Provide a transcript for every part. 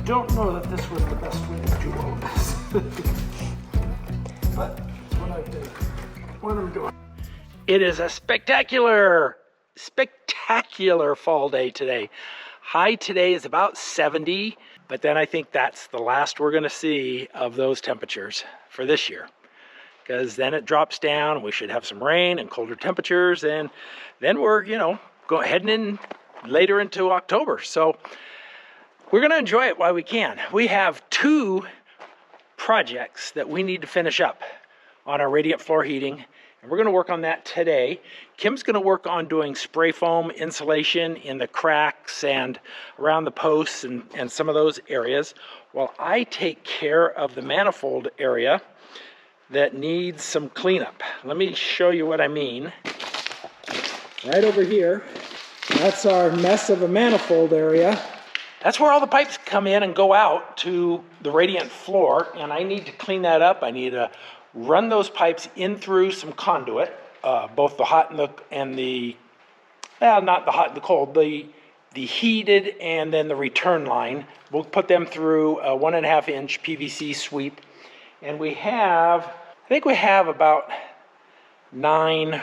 don't know that this was the best way to do all this. But it's what I'm doing. It is a spectacular fall day today. High today is about 70, but then I think that's the last we're going to see of those temperatures for this year. Because then it drops down, we should have some rain and colder temperatures, and then we're, heading in later into October. So we're going to enjoy it while we can. We have 2 projects that we need to finish up on our radiant floor heating, and we're going to work on that today. Kim's going to work on doing spray foam insulation in the cracks and around the posts and some of those areas, while I take care of the manifold area that needs some cleanup. Let me show you what I mean. Right over here, that's our mess of a manifold area. That's where all the pipes come in and go out to the radiant floor, and I need to clean that up. I need to run those pipes in through some conduit, both the hot and the not the hot and the cold, the heated and then the return line. We'll put them through a 1.5 inch PVC sweep, and I think we have about 9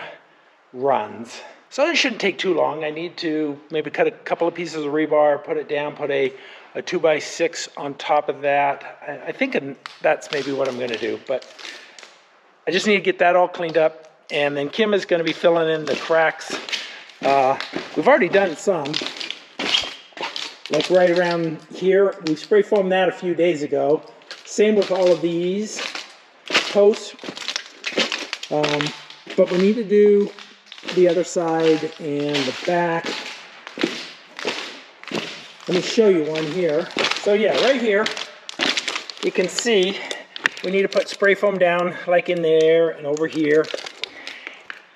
runs. So it shouldn't take too long. I need to maybe cut a couple of pieces of rebar, put it down, put a 2x6 on top of that. I think that's maybe what I'm going to do, but I just need to get that all cleaned up, and then Kim is going to be filling in the cracks. We've already done some, like right around here. We spray foamed that a few days ago. Same with all of these posts, but we need to do the other side and the back. Let me show you one here. So yeah, right here you can see we need to put spray foam down like in there and over here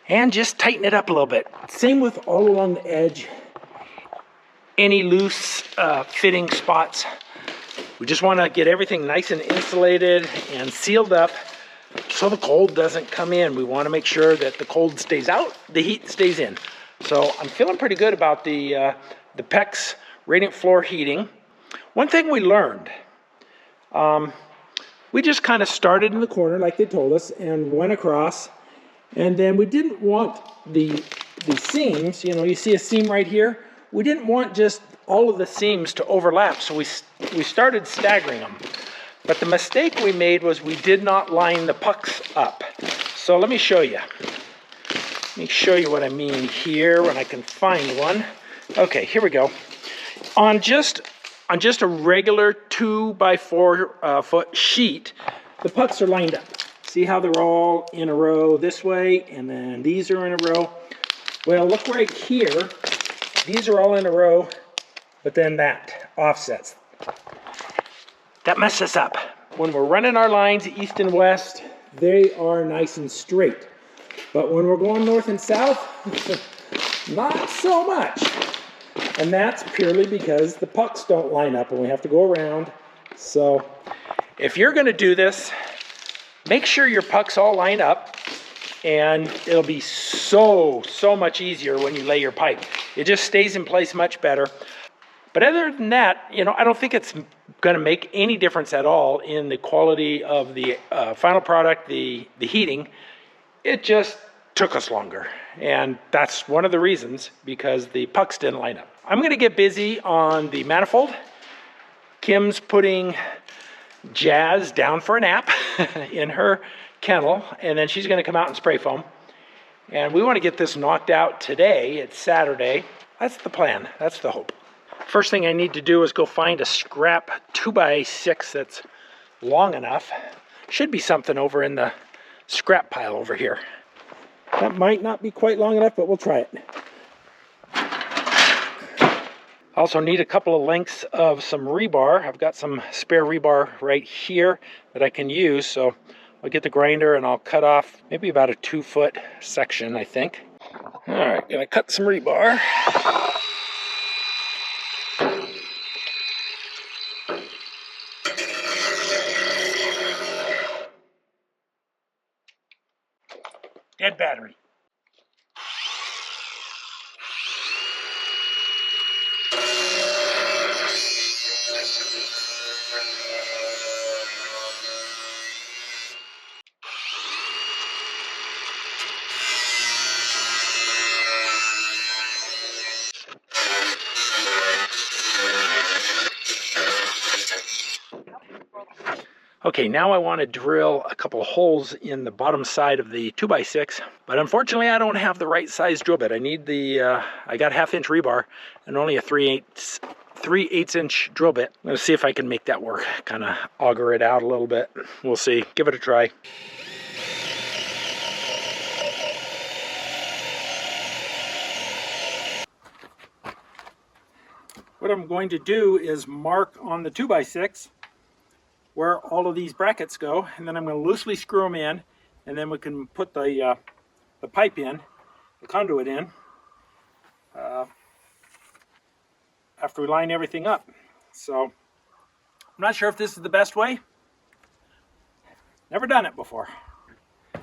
and just tighten it up a little bit. Same with all along the edge. Any loose fitting spots, we just want to get everything nice and insulated and sealed up so the cold doesn't come in. We want to make sure that the cold stays out, the heat stays in. So I'm feeling pretty good about the PEX radiant floor heating. One thing we learned, we just kind of started in the corner like they told us and went across, and then we didn't want the seams, you see a seam right here, we didn't want just all of the seams to overlap, so we started staggering them. But the mistake we made was we did not line the pucks up. So let me show you. Let me show you what I mean here when I can find one. Okay, here we go. On just a regular 2x4 foot sheet, the pucks are lined up. See how they're all in a row this way, and then these are in a row. Well, look right here. These are all in a row, but then that offsets. That messes us up. When we're running our lines east and west, they are nice and straight. But when we're going north and south, not so much. And that's purely because the pucks don't line up and we have to go around. So if you're going to do this, make sure your pucks all line up, and it'll be so much easier when you lay your pipe. It just stays in place much better. But other than that, I don't think it's going to make any difference at all in the quality of the final product, the heating. It just took us longer. And that's one of the reasons, because the pucks didn't line up. I'm going to get busy on the manifold. Kim's putting Jazz down for a nap in her kennel, and then she's going to come out and spray foam. And we want to get this knocked out today. It's Saturday. That's the plan. That's the hope. First thing I need to do is go find a scrap 2x6 that's long enough. Should be something over in the scrap pile over here. That might not be quite long enough, but we'll try it. I also need a couple of lengths of some rebar. I've got some spare rebar right here that I can use, so I'll get the grinder and I'll cut off maybe about a 2-foot section, I think. All right, gonna cut some rebar. Dead battery. Okay, now I want to drill a couple of holes in the bottom side of the 2x6, but unfortunately I don't have the right size drill bit. I need I got 1/2 inch rebar and only a 3/8 inch drill bit. I'm going to see if I can make that work, kind of auger it out a little bit. We'll see, give it a try. What I'm going to do is mark on the 2x6 where all of these brackets go, and then I'm going to loosely screw them in, and then we can put the pipe in, the conduit in, after we line everything up. So I'm not sure if this is the best way. Never done it before. So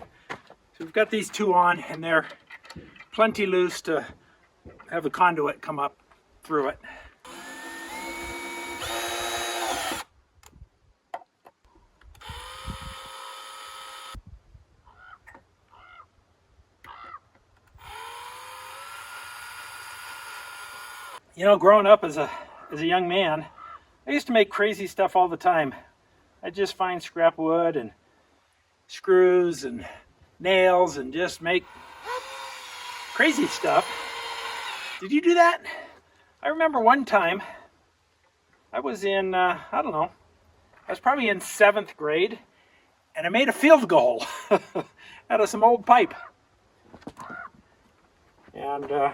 we've got these two on, and they're plenty loose to have the conduit come up through it. You know, growing up as a young man, I used to make crazy stuff all the time. I'd just find scrap wood and screws and nails and just make crazy stuff. Did you do that? I remember one time I was in, I don't know, I was probably in 7th grade, and I made a field goal out of some old pipe. And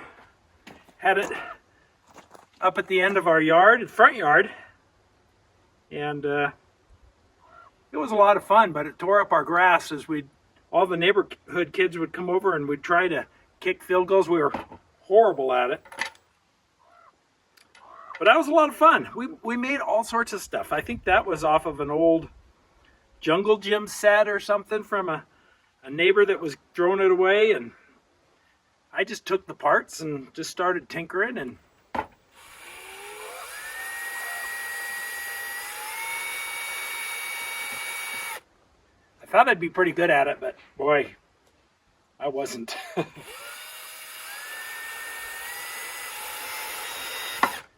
had it up at the end of our yard, front yard, and it was a lot of fun, but it tore up our grass as all the neighborhood kids would come over and we'd try to kick field goals. We were horrible at it, but that was a lot of fun. We made all sorts of stuff. I think that was off of an old jungle gym set or something from a neighbor that was throwing it away, and I just took the parts and just started tinkering, and I thought I'd be pretty good at it, but boy, I wasn't.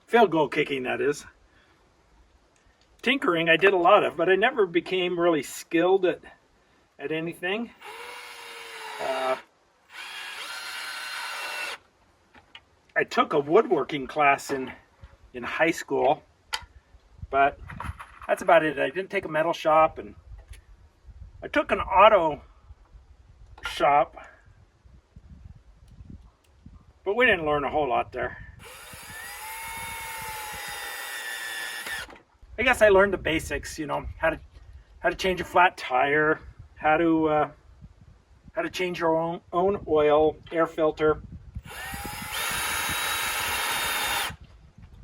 Field goal kicking, that is. Tinkering I did a lot of, but I never became really skilled at anything. I took a woodworking class in high school, but that's about it. I didn't take a metal shop, and I took an auto shop, but we didn't learn a whole lot there. I guess I learned the basics, you know, how to change a flat tire, how to change your own oil, air filter,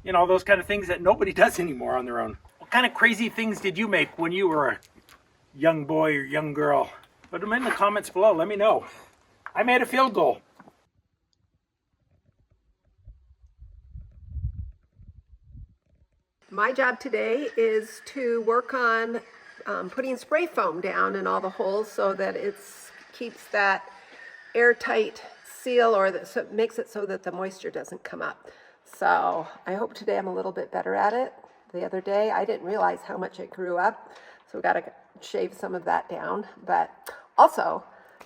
you know, those kind of things that nobody does anymore on their own. What kind of crazy things did you make when you were a young boy or young girl? Put them in the comments below. Let me know. I made a field goal. My job today is to work on putting spray foam down in all the holes so that it keeps that airtight seal, or that so makes it so that the moisture doesn't come up. So I hope today I'm a little bit better at it. The other day I didn't realize how much it grew up, so we got to shave some of that down. But also,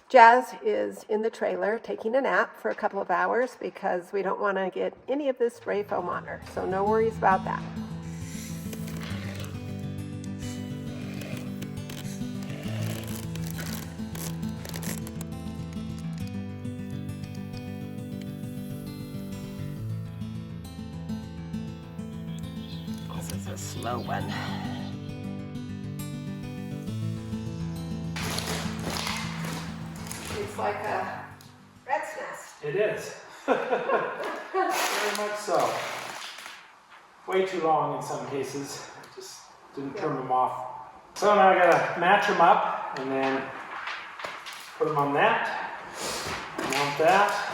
Jazz is in the trailer taking a nap for a couple of hours because we don't want to get any of this spray foam on her, so no worries about that. This is a slow one. It's like a rat's nest. It is. Very much so. Way too long in some cases. I just didn't trim them off. So now I gotta match them up and then put them on that, mount that.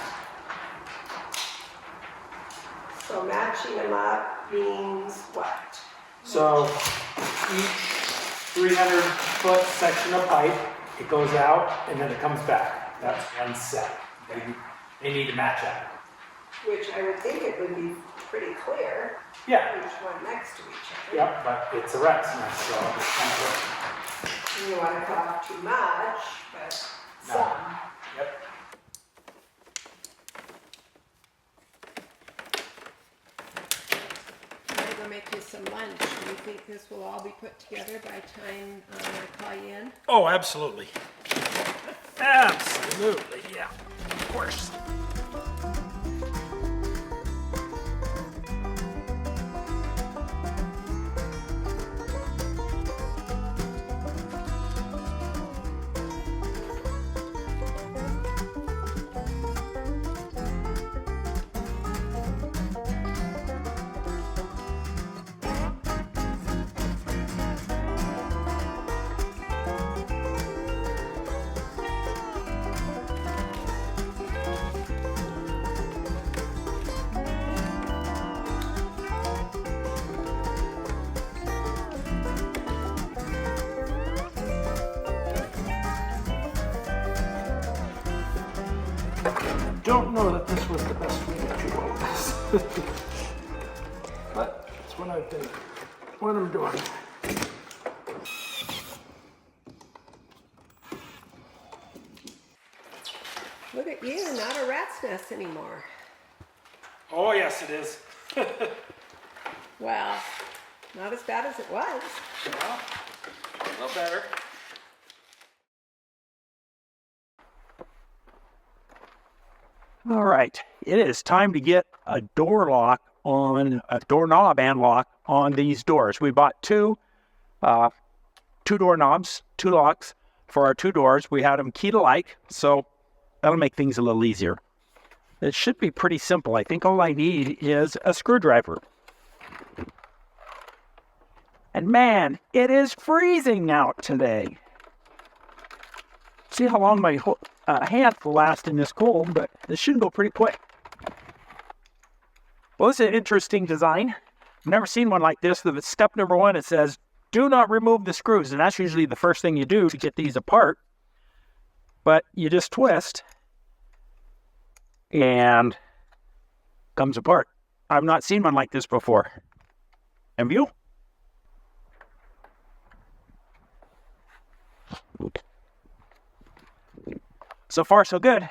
So matching them up means what? So each 300-foot section of pipe, it goes out and then it comes back. That's one set. They need to match up. Which I would think it would be pretty clear. Yeah. Each one next to each other. Yep, but it's a rat's nest, so it's kind of You don't want to cut off too much, but No. some. Yep. I'm going to go make you some lunch. Do you think this will all be put together by the time I call you in? Oh, absolutely. Absolutely, yeah. Of course. Don't know that this was the best way to do all this. But it's what I'm doing. Look at you, not a rat's nest anymore. Oh, yes, it is. Well, not as bad as it was. Well, a little better. All right, it is time to get a doorknob and lock on these doors. We bought two doorknobs, two locks for our two doors. We had them keyed alike, so that'll make things a little easier. It should be pretty simple. I think all I need is a screwdriver. And man, it is freezing out today. See how long my hand will last in this cold, but this should go pretty quick. Well, this is an interesting design. I've never seen one like this. Step number one, it says, do not remove the screws. And that's usually the first thing you do to get these apart. But you just twist and comes apart. I've not seen one like this before. Have you? So far, so good.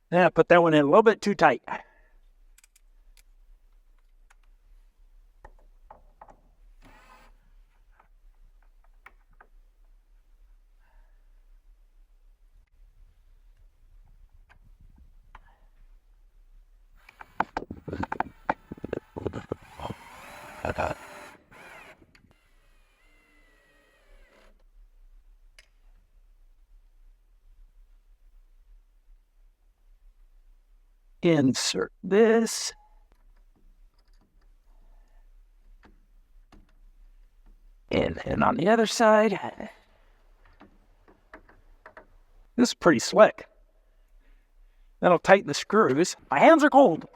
Yeah, put that one in a little bit too tight. Insert this. And on the other side. This is pretty slick. That'll tighten the screws. My hands are cold.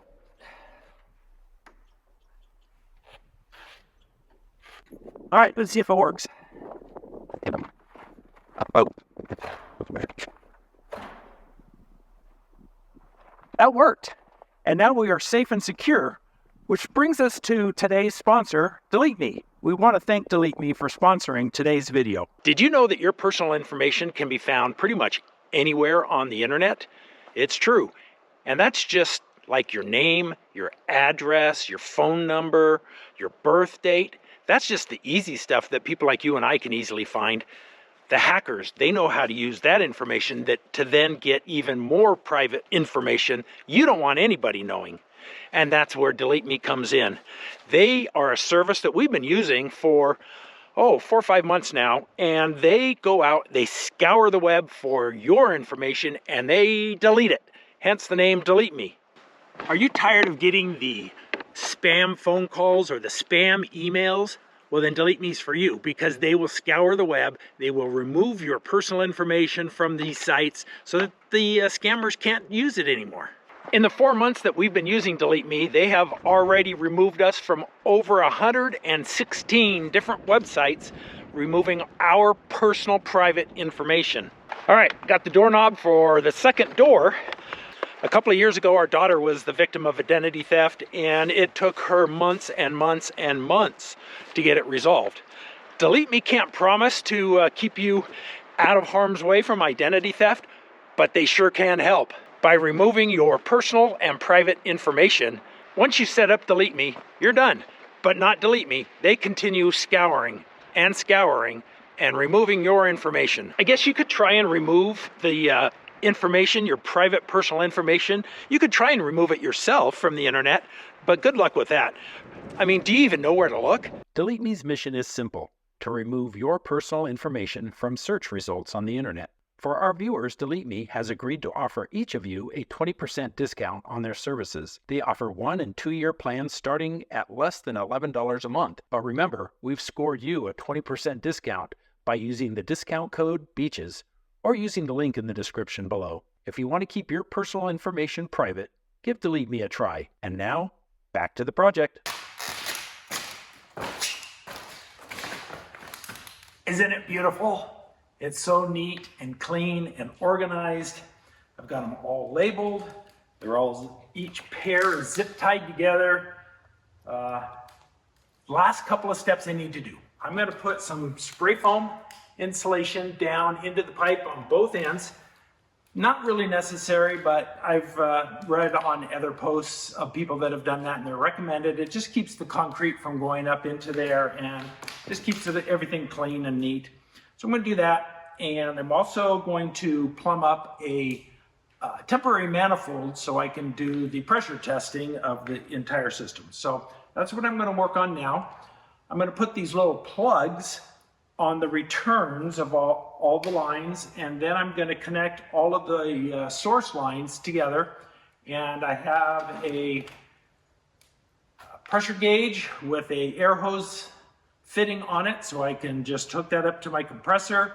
All right, let's see if it works. Oh. That worked. And now we are safe and secure, which brings us to today's sponsor, Delete Me. We want to thank Delete Me for sponsoring today's video. Did you know that your personal information can be found pretty much anywhere on the internet? It's true. And that's just like your name, your address, your phone number, your birth date. That's just the easy stuff that people like you and I can easily find. The hackers, they know how to use that information to then get even more private information you don't want anybody knowing. And that's where Delete Me comes in. They are a service that we've been using for, 4 or 5 months now. And they go out, they scour the web for your information, and they delete it. Hence the name Delete Me. Are you tired of getting the spam phone calls or the spam emails? Well, then Delete Me's for you, because they will scour the web. They will remove your personal information from these sites so that the scammers can't use it anymore. In the 4 months that we've been using Delete Me, they have already removed us from over 116 different websites, removing our personal private information. All right, got the doorknob for the second door. A couple of years ago, our daughter was the victim of identity theft, and it took her months and months and months to get it resolved. Delete Me can't promise to keep you out of harm's way from identity theft, but they sure can help. By removing your personal and private information, once you set up Delete Me, you're done. But not Delete Me. They continue scouring and removing your information. I guess you could try and remove the information, your private personal information. You could try and remove it yourself from the internet, but good luck with that. I mean, do you even know where to look? Delete Me's mission is simple: to remove your personal information from search results on the internet. For our viewers, Delete Me has agreed to offer each of you a 20% discount on their services. They offer 1- and 2-year plans starting at less than $11 a month. But remember, we've scored you a 20% discount by using the discount code BEACHES or using the link in the description below. If you want to keep your personal information private, give Delete Me a try. And now, back to the project. Isn't it beautiful? It's so neat and clean and organized. I've got them all labeled. They're all, each pair is zip tied together. Last couple of steps I need to do. I'm going to put some spray foam insulation down into the pipe on both ends. Not really necessary, but I've read on other posts of people that have done that and they're recommended. It just keeps the concrete from going up into there and just keeps everything clean and neat. So I'm going to do that, and I'm also going to plumb up a temporary manifold so I can do the pressure testing of the entire system. So that's what I'm going to work on now. I'm going to put these little plugs on the returns of all the lines, and then I'm going to connect all of the source lines together. And I have a pressure gauge with a air hose fitting on it, so I can just hook that up to my compressor,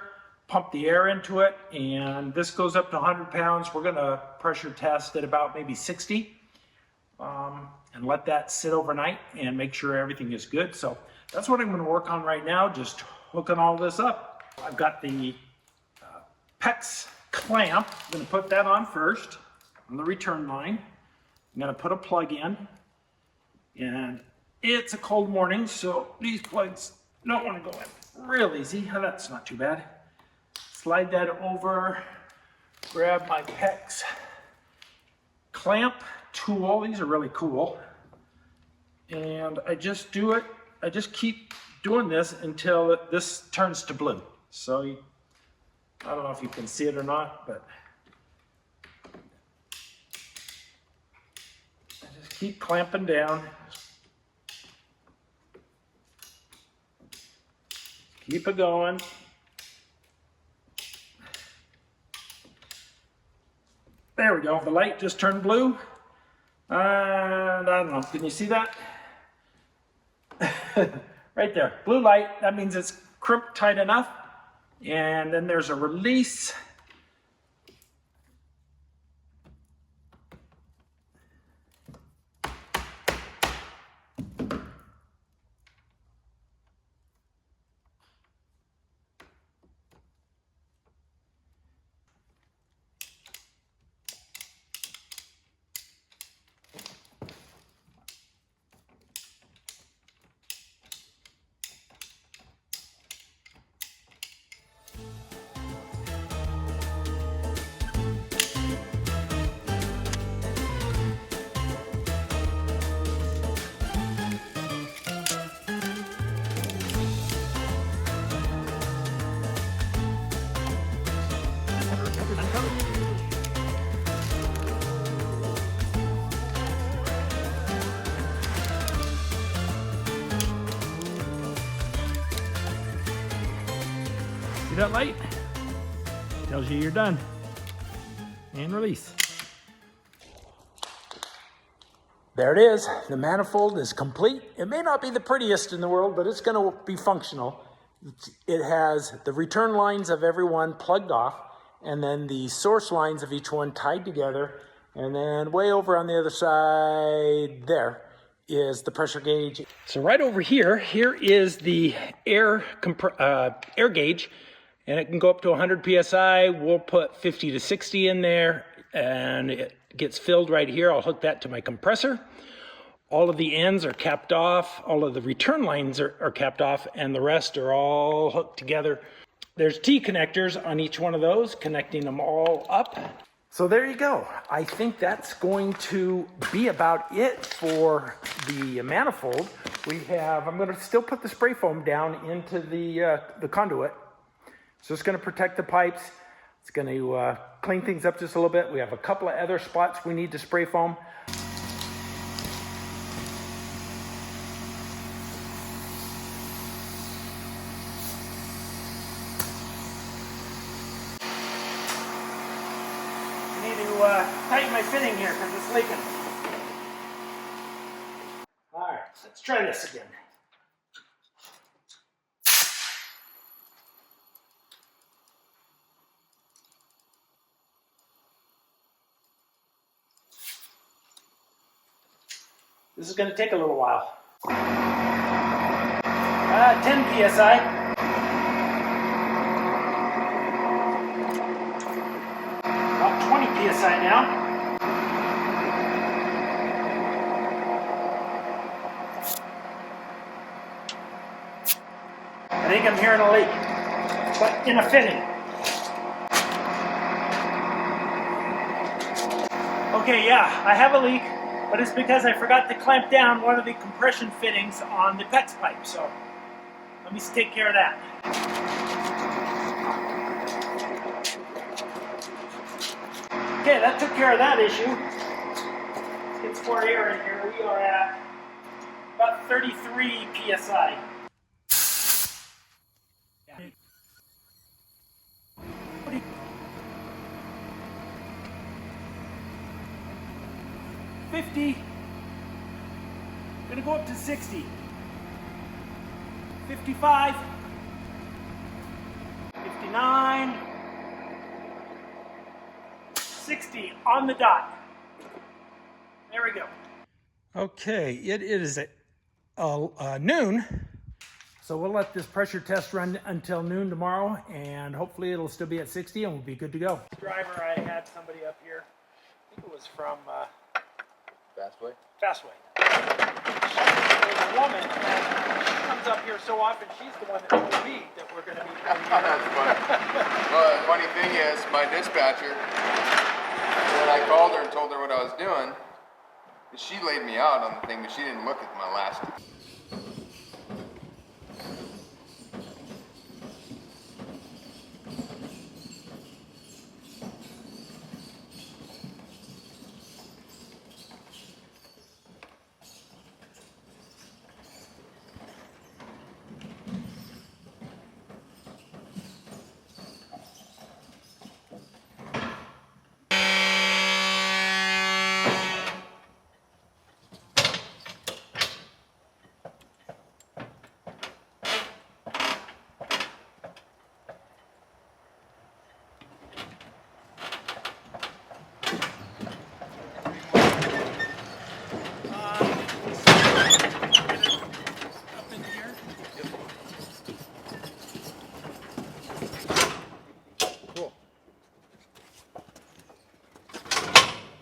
pump the air into it, and this goes up to 100 pounds. We're going to pressure test at about maybe 60 and let that sit overnight and make sure everything is good. So that's what I'm going to work on right now, just hooking all this up. I've got the PEX clamp. I'm going to put that on first on the return line. I'm going to put a plug in, and it's a cold morning, so these plugs don't want to go in real easy. Oh, that's not too bad. Slide that over, grab my PEX clamp tool. These are really cool. And I just do it. I just keep doing this until this turns to blue. So I don't know if you can see it or not, but I just keep clamping down. Keep it going. There we go. The light just turned blue. And I don't know. Can you see that? Right there. Blue light. That means it's crimped tight enough. And then there's a release. See that light? Tells you you're done. And release. There it is. The manifold is complete. It may not be the prettiest in the world, but it's going to be functional. It has the return lines of every one plugged off, and then the source lines of each one tied together. And then way over on the other side there is the pressure gauge. So right over here is the air gauge, and it can go up to 100 psi. We'll put 50 to 60 in there, and gets filled right here. I'll hook that to my compressor. All of the ends are capped off. All of the return lines are capped off, and the rest are all hooked together. There's T-connectors on each one of those, connecting them all up. So there you go. I think that's going to be about it for the manifold. I'm going to still put the spray foam down into the conduit. So it's going to protect the pipes. It's going to clean things up just a little bit. We have a couple of other spots we need to spray foam. I need to tighten my fitting here because it's leaking. All right, let's try this again. This is going to take a little while. 10 psi. About 20 psi now. I think I'm hearing a leak, but in a fitting. Okay, yeah, I have a leak. But it's because I forgot to clamp down one of the compression fittings on the PEX pipe. So let me take care of that. Okay, that took care of that issue. Let's get some more air in here. We are at about 33 psi. Yeah. 50. I'm gonna go up to 60. 55. 59. 60 on the dot. There we go. Okay, it is noon. So we'll let this pressure test run until noon tomorrow, and hopefully it'll still be at 60 and we'll be good to go. Driver, I had somebody up here. I think it was from Fastway? Fastway. There's a woman that comes up here so often, she's the one that told me that we're going to be coming here. That's funny. Well, the funny thing is, my dispatcher, when I called her and told her what I was doing, she laid me out on the thing, but she didn't look at my last.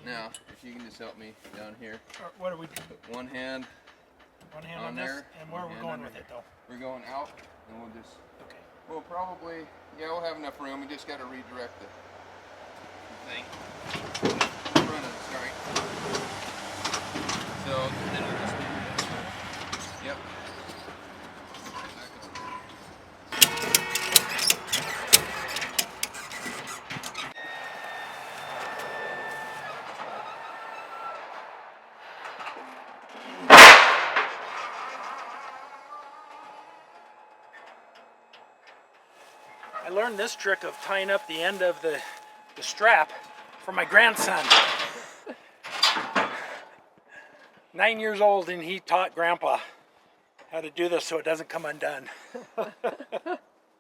Now, if you can just help me down here. What are we doing? One hand on this, there, and where are we going with it though? We're going out, and we'll just, Okay. we'll probably, yeah, we'll have enough room. We just got to redirect the thing. Front of it, sorry. So, then we'll just, yep. I learned this trick of tying up the end of the strap from my grandson. 9 years old, and he taught Grandpa how to do this so it doesn't come undone.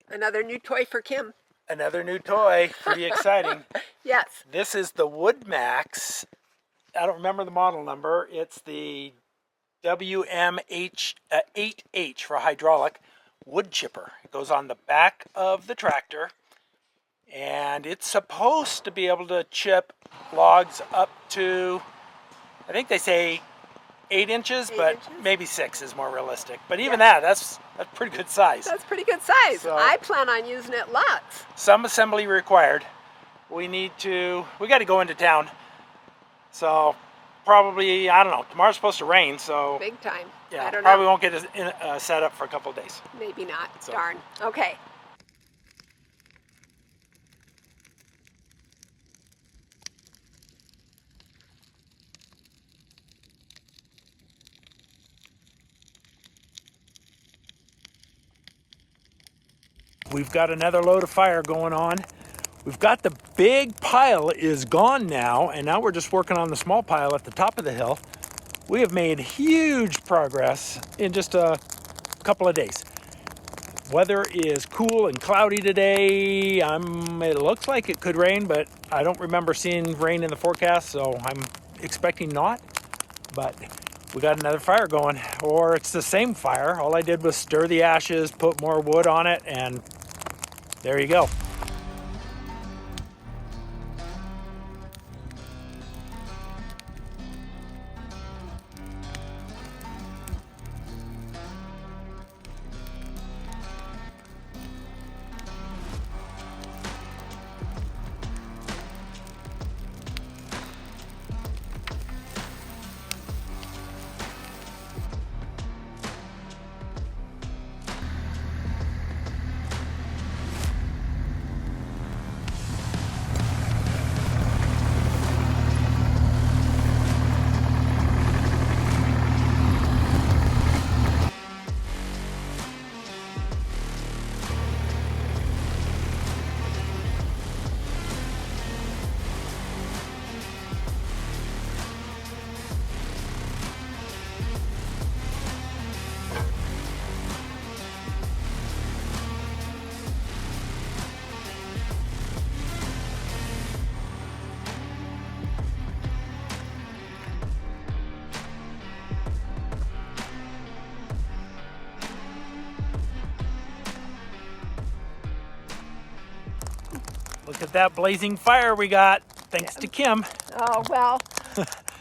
Another new toy for Kim. Another new toy, pretty exciting. Yes. This is the WoodMax. I don't remember the model number. It's the WMH8H for hydraulic wood chipper. It goes on the back of the tractor, And it's supposed to be able to chip logs up to, I think they say 8 inches, but maybe 6 is more realistic. But even that's pretty good size. That's pretty good size. So, I plan on using it lots. Some assembly required. We got to go into town. So probably, I don't know, tomorrow's supposed to rain, so. Big time. Yeah, I don't probably know. won't get it set up for a couple of days. Maybe not. So. Darn. Okay. We've got another load of fire going on. We've got the big pile is gone now, and now we're just working on the small pile at the top of the hill. We have made huge progress in just a couple of days. Weather is cool and cloudy today. It looks like it could rain, but I don't remember seeing rain in the forecast, so I'm expecting not. But we got another fire going, or it's the same fire. All I did was stir the ashes, put more wood on it, and there you go. Look at that blazing fire we got, thanks to Kim. Oh, well,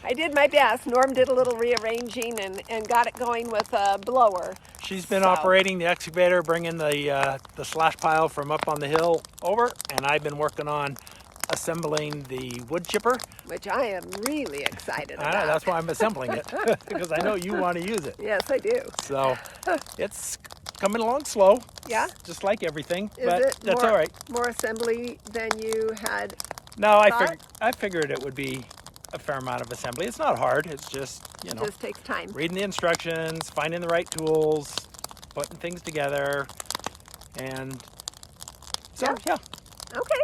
I did my best. Norm did a little rearranging and got it going with a blower. She's been operating the excavator, bringing the slash pile from up on the hill over, and I've been working on assembling the wood chipper. Which I am really excited about. I know, that's why I'm assembling it, because I know you want to use it. Yes, I do. So it's coming along slow. Yeah? Just like everything, Is but it that's more, all right. more assembly than you had No, thought? I figured it would be a fair amount of assembly. It's not hard. It's just, It just takes time. reading the instructions, finding the right tools, putting things together, and so, yeah. Okay.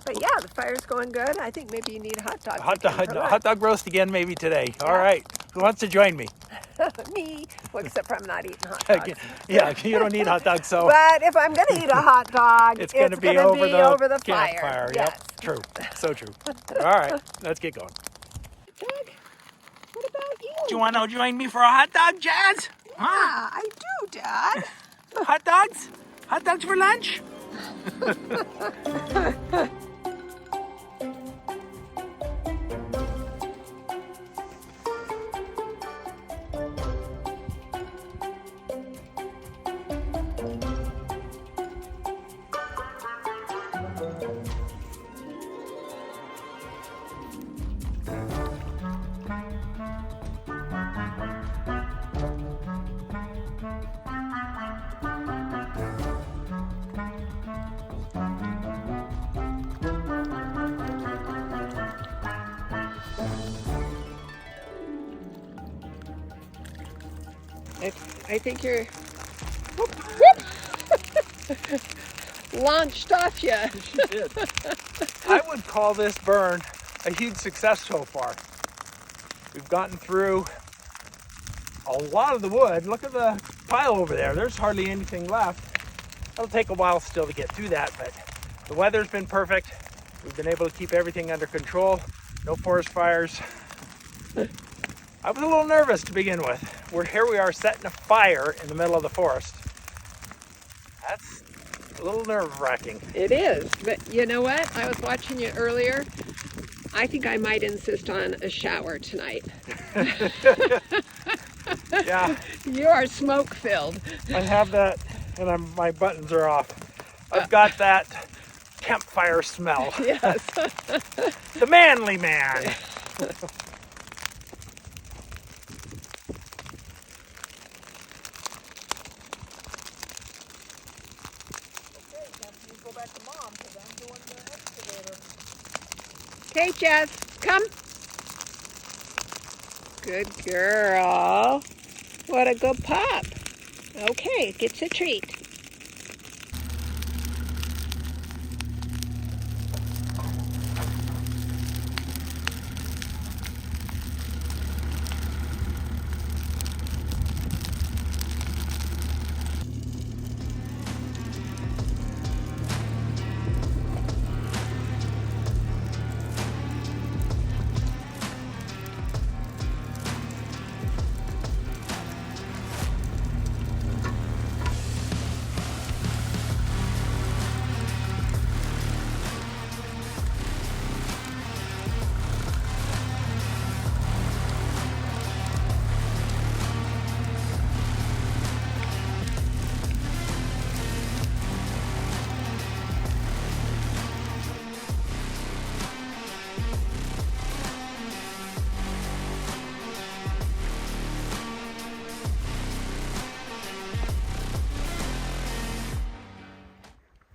But yeah, the fire's going good. I think maybe you need a hot dog. Hot dog roast again maybe today. Yeah. All right. Who wants to join me? Me. Well, except for I'm not eating hot dogs. Yeah, you don't need hot dogs, so But if I'm going to eat a hot dog, it's going to be over the fire. campfire. Yes. Yep, true. So true. All right, let's get going. Doug, what about you? Do you want to join me for a hot dog, Jazz? Yeah, I do, Dad. Hot dogs? Hot dogs for lunch? I think you're launched off you. She did. I would call this burn a huge success so far. We've gotten through a lot of the wood. Look at the pile over there. There's hardly anything left. It'll take a while still to get through that, but the weather's been perfect. We've been able to keep everything under control. No forest fires. I was a little nervous to begin with. We are setting a fire in the middle of the forest. A little nerve-wracking. It is, but you know what? I was watching you earlier. I think I might insist on a shower tonight. Yeah. You are smoke-filled. I have that, and my buttons are off. I've got that campfire smell. Yes. The manly man. Okay, Jess, come. Good girl. What a good pup. Okay, gets a treat.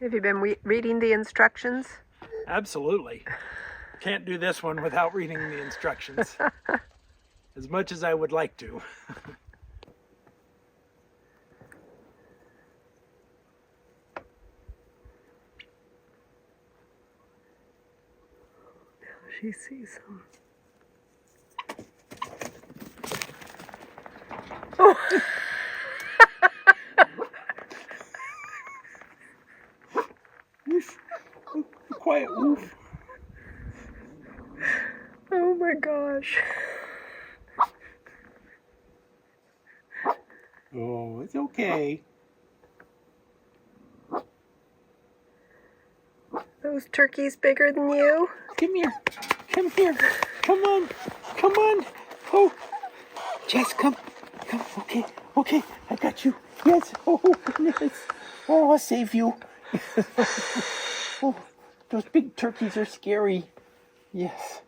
Have you been reading the instructions? Absolutely. Can't do this one without reading the instructions. As much as I would like to. She sees them. Oh! Quiet woof. Oh my gosh. Oh, it's okay. Those turkeys bigger than you? Come here. Come here. Come on. Come on. Oh. Jess, come. Come. Okay. Okay. I got you. Yes. Oh, goodness. Oh, I'll save you. Oh, those big turkeys are scary. Yes.